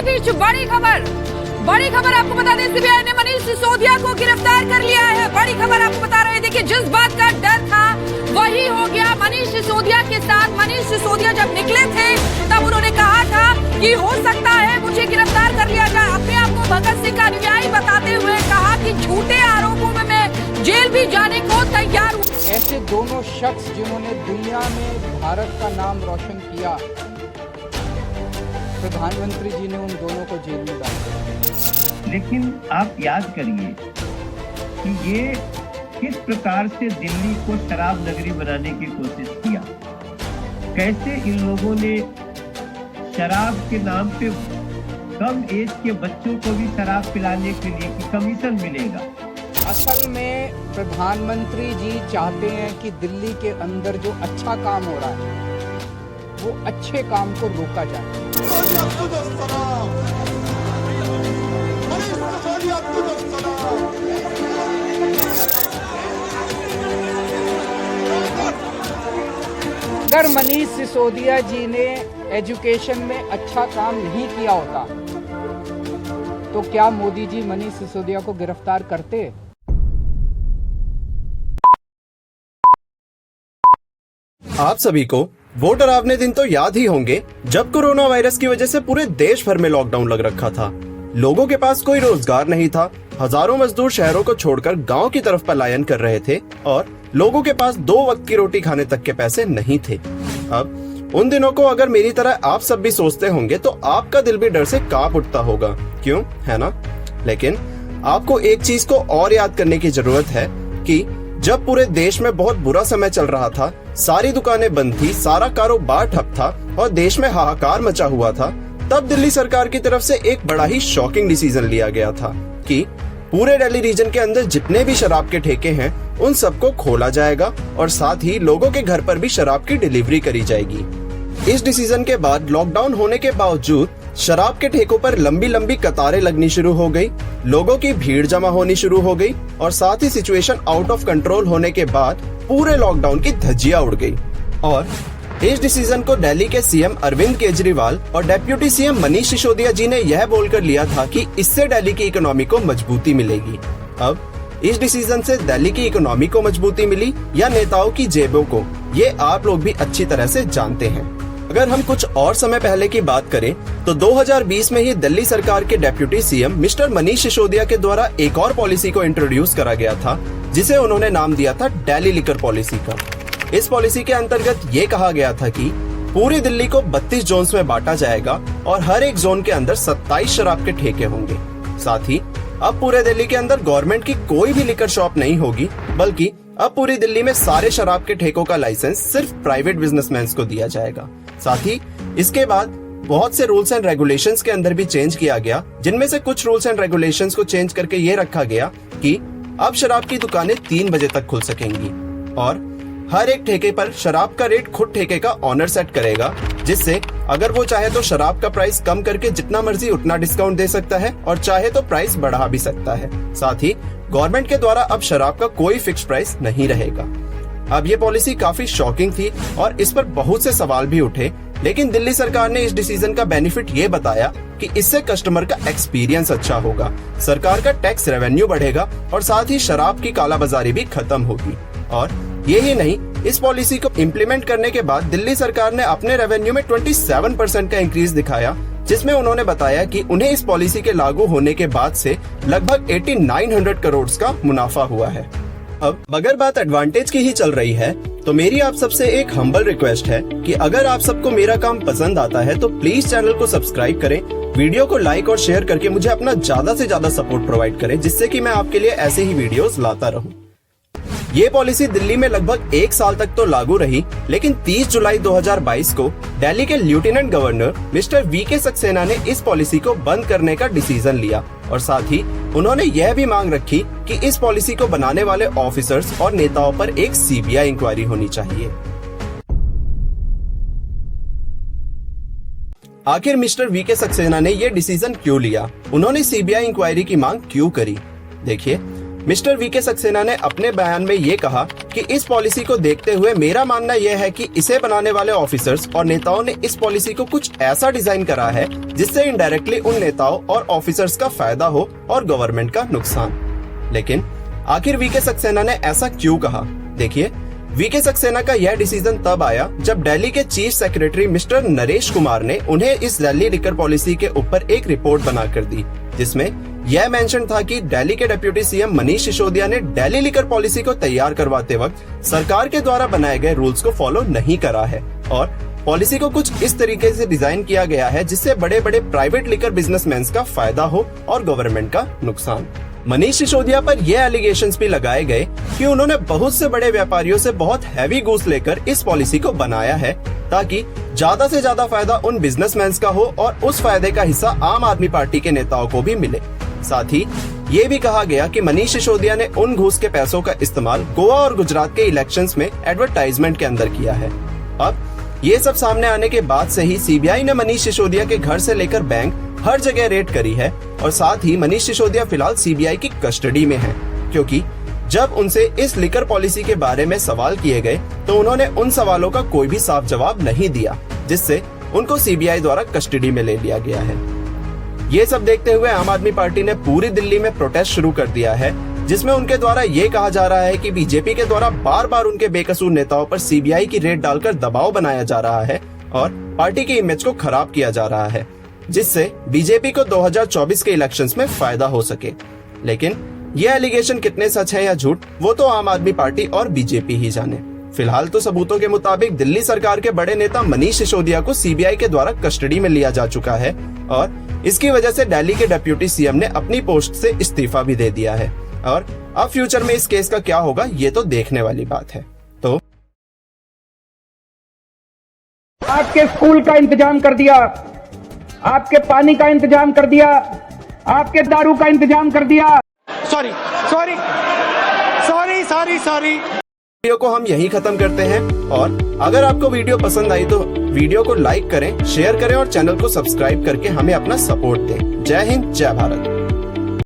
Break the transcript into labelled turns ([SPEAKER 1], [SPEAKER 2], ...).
[SPEAKER 1] इसी बीच बड़ी खबर आपको बता दें, सीबीआई ने मनीष सिसोदिया को गिरफ्तार कर लिया है। बड़ी खबर आपको बता रहे थे कि जिस बात का डर था वही हो गया मनीष सिसोदिया के साथ। मनीष सिसोदिया जब निकले थे तब उन्होंने कहा था कि हो सकता है मुझे गिरफ्तार कर लिया जाए। अपने आप को भगत सिंह का अनुयायी बताते हुए कहा कि झूठे आरोपों में मैं जेल भी जाने को तैयार हूँ।
[SPEAKER 2] ऐसे दोनों शख्स जिन्होंने दुनिया में भारत का नाम रोशन किया, प्रधानमंत्री जी ने उन दोनों को जेल में डाल दिया।
[SPEAKER 3] लेकिन आप याद करिए कि ये किस प्रकार से दिल्ली को शराब नगरी बनाने की कोशिश किया, कैसे इन लोगों ने शराब के नाम पे कम एज के बच्चों को भी शराब पिलाने के लिए कि कमीशन मिलेगा।
[SPEAKER 2] असल में प्रधानमंत्री जी चाहते हैं कि दिल्ली के अंदर जो अच्छा काम हो रहा है वो अच्छे काम को रोका जाए। अगर मनीष सिसोदिया जी ने एजुकेशन में अच्छा काम नहीं किया होता तो क्या मोदी जी मनीष सिसोदिया को गिरफ्तार करते?
[SPEAKER 4] आप सभी को वोट डरावने दिन तो याद ही होंगे जब कोरोना वायरस की वजह से पूरे देश भर में लॉकडाउन लग रखा था। लोगों के पास कोई रोजगार नहीं था। हजारों मजदूर शहरों को छोड़कर गांव की तरफ पलायन कर रहे थे और लोगों के पास 2 वक्त की रोटी खाने तक के पैसे नहीं थे। अब उन दिनों को अगर मेरी तरह आप सब भी सोचते होंगे तो आपका दिल भी डर से कांप उठता होगा, क्यों, है ना? लेकिन आपको एक चीज को और याद करने की जरूरत है कि जब पूरे देश में बहुत बुरा समय चल रहा था, सारी दुकानें बंद थी, सारा कारोबार ठप था और देश में हाहाकार मचा हुआ था, तब दिल्ली सरकार की तरफ से एक बड़ा ही शॉकिंग डिसीजन लिया गया था कि पूरे दिल्ली रीजन के अंदर जितने भी शराब के ठेके हैं उन सबको खोला जाएगा और साथ ही लोगों के घर पर भी शराब की डिलीवरी करी जाएगी। इस डिसीजन के बाद लॉकडाउन होने के बावजूद शराब के ठेकों पर लंबी लंबी कतारें लगनी शुरू हो गई, लोगों की भीड़ जमा होनी शुरू हो गई और साथ ही सिचुएशन आउट ऑफ कंट्रोल होने के बाद पूरे लॉकडाउन की धज्जियां उड़ गई। और इस डिसीजन को दिल्ली के सीएम अरविंद केजरीवाल और डेप्यूटी सीएम मनीष सिसोदिया जी ने यह बोलकर लिया था कि इससे दिल्ली की इकोनॉमी को मजबूती मिलेगी। अब इस डिसीजन से दिल्ली की इकोनॉमी को मजबूती मिली या नेताओं की जेबों को, ये आप लोग भी अच्छी तरह से जानते हैं। अगर हम कुछ और समय पहले की बात करें तो 2020 में ही दिल्ली सरकार के deputy CM mister Manish Sisodia के द्वारा एक और पॉलिसी को इंट्रोड्यूस करा गया था जिसे उन्होंने नाम दिया था दिल्ली लिकर पॉलिसी का। इस पॉलिसी के अंतर्गत ये कहा गया था कि पूरी दिल्ली को 32 जोन्स में बांटा जाएगा और हर एक जोन के अंदर 27 शराब के ठेके होंगे। साथ ही अब पूरे दिल्ली के अंदर गवर्नमेंट की कोई भी लिकर शॉप नहीं होगी, बल्कि अब पूरी दिल्ली में सारे शराब के ठेकों का लाइसेंस सिर्फ प्राइवेट बिजनेसमैन को दिया जाएगा। साथ ही इसके बाद बहुत से रूल्स एंड रेगुलेशंस के अंदर भी चेंज किया गया, जिनमें से कुछ रूल्स एंड रेगुलेशंस को चेंज करके ये रखा गया कि अब शराब की दुकानें 3 बजे तक खुल सकेंगी और हर एक ठेके पर शराब का रेट खुद ठेके का ऑनर सेट करेगा, जिससे अगर वो चाहे तो शराब का प्राइस कम करके जितना मर्जी उतना डिस्काउंट दे सकता है और चाहे तो प्राइस बढ़ा भी सकता है। साथ ही गवर्नमेंट के द्वारा अब शराब का कोई फिक्स प्राइस नहीं रहेगा। अब ये पॉलिसी काफी शॉकिंग थी और इस पर बहुत से सवाल भी उठे, लेकिन दिल्ली सरकार ने इस डिसीजन का बेनिफिट ये बताया कि इससे कस्टमर का एक्सपीरियंस अच्छा होगा, सरकार का टैक्स रेवेन्यू बढ़ेगा और साथ ही शराब की कालाबाजारी भी खत्म होगी। और यही नहीं, इस पॉलिसी को इम्प्लीमेंट करने के बाद दिल्ली सरकार ने अपने रेवेन्यू में 27% का इंक्रीज दिखाया, जिसमें उन्होंने बताया कि उन्हें इस पॉलिसी के लागू होने के बाद से लगभग 8900 करोड़ का मुनाफा हुआ है। अब अगर बात एडवांटेज की ही चल रही है तो मेरी आप सबसे एक हम्बल रिक्वेस्ट है कि अगर आप सबको मेरा काम पसंद आता है तो प्लीज चैनल को सब्सक्राइब करें, वीडियो को लाइक और शेयर करके मुझे अपना ज्यादा से ज्यादा सपोर्ट प्रोवाइड करें, जिससे कि मैं आपके लिए ऐसे ही वीडियोस लाता रहूं। ये पॉलिसी दिल्ली में लगभग 1 साल तक तो लागू रही, लेकिन 30 जुलाई 2022 को दिल्ली के lieutenant governor mister V K Saxena ने इस पॉलिसी को बंद करने का डिसीजन लिया और साथ ही उन्होंने यह भी मांग रखी कि इस पॉलिसी को बनाने वाले ऑफिसर्स और नेताओं पर एक सीबीआई इंक्वायरी होनी चाहिए। आखिर मिस्टर वीके सक्सेना ने यह डिसीजन क्यों लिया? उन्होंने सीबीआई इंक्वायरी की मांग क्यों करी? देखिए, मिस्टर वीके सक्सेना ने अपने बयान में ये कहा कि इस पॉलिसी को देखते हुए मेरा मानना यह है कि इसे बनाने वाले ऑफिसर्स और नेताओं ने इस पॉलिसी को कुछ ऐसा डिजाइन करा है जिससे इनडायरेक्टली उन नेताओं और ऑफिसर्स का फायदा हो और गवर्नमेंट का नुकसान। लेकिन आखिर वीके सक्सेना ने ऐसा क्यों कहा? देखिए, वीके सक्सेना का यह डिसीजन तब आया जब दिल्ली के chief secretary mister Naresh Kumar ने उन्हें इस दिल्ली लिकर पॉलिसी के ऊपर एक रिपोर्ट बनाकर दी, जिसमें यह मेंशन था कि दिल्ली के डिप्टी सीएम मनीष सिसोदिया ने दिल्ली लिकर पॉलिसी को तैयार करवाते वक्त सरकार के द्वारा बनाए गए रूल्स को फॉलो नहीं करा है और पॉलिसी को कुछ इस तरीके से डिजाइन किया गया है जिससे बड़े बड़े प्राइवेट लिकर बिजनेसमैन का फायदा हो और गवर्नमेंट का नुकसान। मनीष सिसोदिया पर यह एलिगेशंस भी लगाए गए कि उन्होंने बहुत से बड़े व्यापारियों से बहुत हैवी घूस लेकर इस पॉलिसी को बनाया है ताकि ज्यादा से ज्यादा फायदा उन बिजनेसमैन का हो और उस फायदे का हिस्सा आम आदमी पार्टी के नेताओं को भी मिले। साथ ही ये भी कहा गया कि मनीष सिसोदिया ने उन घूस के पैसों का इस्तेमाल गोवा और गुजरात के इलेक्शंस में एडवर्टाइजमेंट के अंदर किया है। अब ये सब सामने आने के बाद से ही सीबीआई ने मनीष सिसोदिया के घर से लेकर बैंक हर जगह रेड करी है और साथ ही मनीष सिसोदिया फिलहाल सीबीआई की कस्टडी में है, क्योंकि जब उनसे इस लिकर पॉलिसी के बारे में सवाल किए गए तो उन्होंने उन सवालों का कोई भी साफ जवाब नहीं दिया, जिससे उनको सीबीआई द्वारा कस्टडी में ले लिया गया है। ये सब देखते हुए आम आदमी पार्टी ने पूरी दिल्ली में प्रोटेस्ट शुरू कर दिया है, जिसमें उनके द्वारा ये कहा जा रहा है कि बीजेपी के द्वारा बार बार उनके बेकसूर नेताओं पर सीबीआई की रेड डालकर दबाव बनाया जा रहा है और पार्टी की इमेज को खराब किया जा रहा है, जिससे बीजेपी को 2024 के इलेक्शंस में फायदा हो सके। लेकिन ये एलिगेशन कितने सच है या झूठ, वो तो आम आदमी पार्टी और बीजेपी ही जाने। फिलहाल तो सबूतों के मुताबिक दिल्ली सरकार के बड़े नेता मनीष सिसोदिया को सीबीआई के द्वारा कस्टडी में लिया जा चुका है और इसकी वजह से दिल्ली के डिप्टी सीएम ने अपनी पोस्ट से इस्तीफा भी दे दिया है और अब फ्यूचर में इस केस का क्या होगा ये तो देखने वाली बात है। तो
[SPEAKER 2] आपके स्कूल का इंतजाम कर दिया, आपके पानी का इंतजाम कर दिया, आपके दारू का इंतजाम कर दिया।
[SPEAKER 5] सॉरी
[SPEAKER 4] वीडियो को हम यहीं खत्म करते हैं और अगर आपको वीडियो पसंद आई तो वीडियो को लाइक करें, शेयर करें और चैनल को सब्सक्राइब करके हमें अपना सपोर्ट दें। जय हिंद, जय भारत।